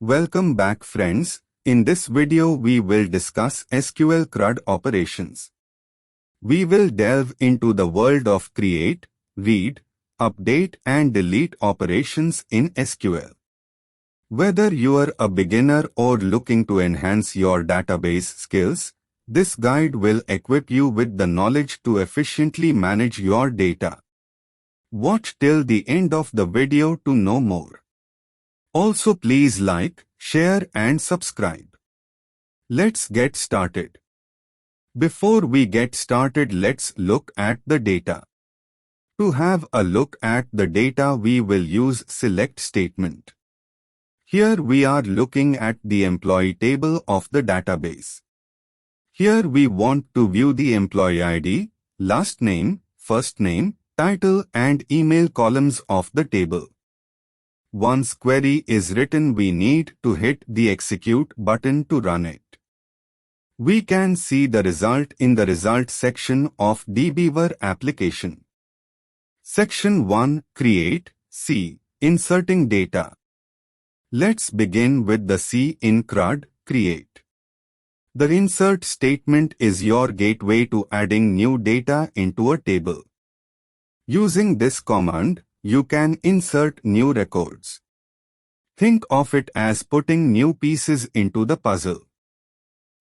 Welcome back friends. In this video we will discuss SQL CRUD operations. We will delve into the world of create, read, update and delete operations in SQL. Whether you are a beginner or looking to enhance your database skills, this guide will equip you with the knowledge to efficiently manage your data. Watch till the end of the video to know more. Also please like, share and subscribe. Let's get started. Before we get started, let's look at the data. To have a look at the data, we will use select statement. Here we are looking at the employee table of the database. Here we want to view the employee ID, last name, first name, title and email columns of the table. Once query is written, we need to hit the execute button to run it. We can see the result in the results section of dbeaver application. Section 1, Create, C, Inserting data. Let's begin with the C in CRUD, Create. The insert statement is your gateway to adding new data into a table. Using this command, you can insert new records. Think of it as putting new pieces into the puzzle.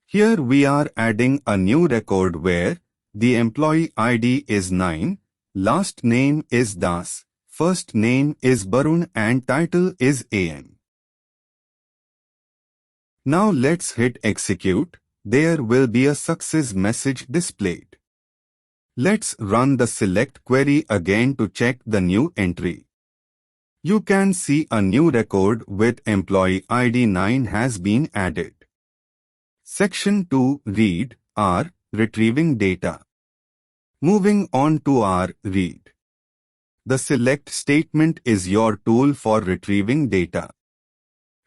Here we are adding a new record where the employee ID is 9, last name is Das, first name is Barun and title is AM. Now let's hit execute. There will be a success message displayed. Let's run the select query again to check the new entry. You can see a new record with employee ID 9 has been added. Section 2, Read, R, Retrieving data. Moving on to R, Read. The select statement is your tool for retrieving data.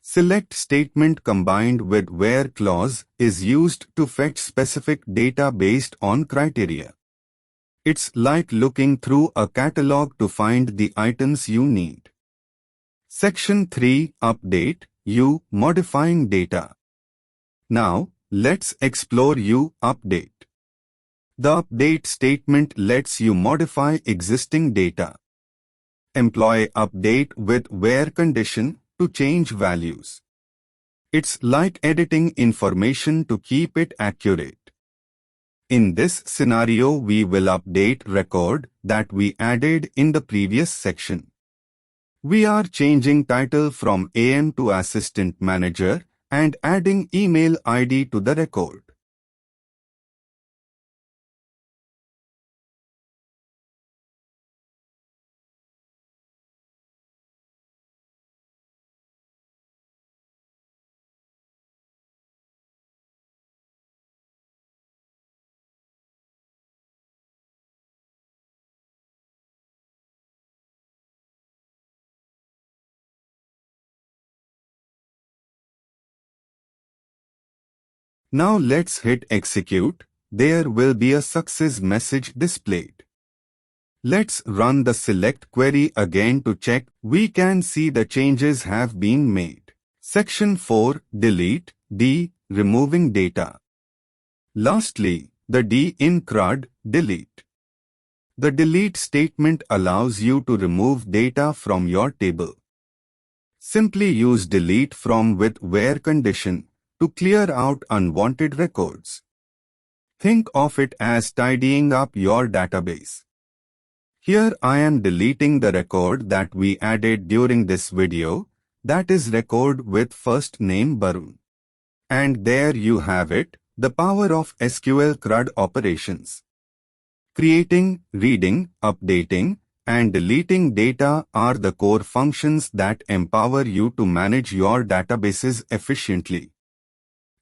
Select statement combined with where clause is used to fetch specific data based on criteria. It's like looking through a catalog to find the items you need. Section 3, Update, U, Modifying data. Now, let's explore U, Update. The update statement lets you modify existing data. Employ update with where condition to change values. It's like editing information to keep it accurate. In this scenario, we will update record that we added in the previous section. We are changing title from AM to Assistant Manager and adding email ID to the record. Now let's hit execute. There will be a success message displayed. Let's run the select query again to check. We can see the changes have been made. Section 4, Delete, D, Removing data. Lastly, the D in CRUD, Delete. The delete statement allows you to remove data from your table. Simply use delete from with where condition to clear out unwanted records. Think of it as tidying up your database. Here I am deleting the record that we added during this video, that is record with first name Barun. And there you have it, the power of SQL CRUD operations. Creating, reading, updating, and deleting data are the core functions that empower you to manage your databases efficiently.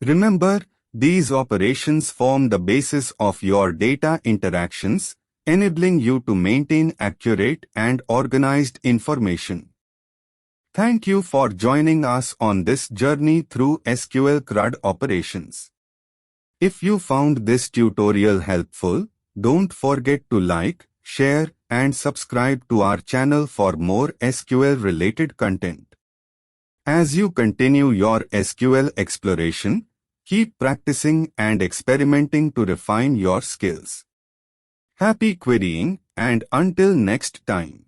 Remember, these operations form the basis of your data interactions, enabling you to maintain accurate and organized information. Thank you for joining us on this journey through SQL CRUD operations. If you found this tutorial helpful, don't forget to like, share, and subscribe to our channel for more SQL-related content. As you continue your SQL exploration, keep practicing and experimenting to refine your skills. Happy querying, and until next time.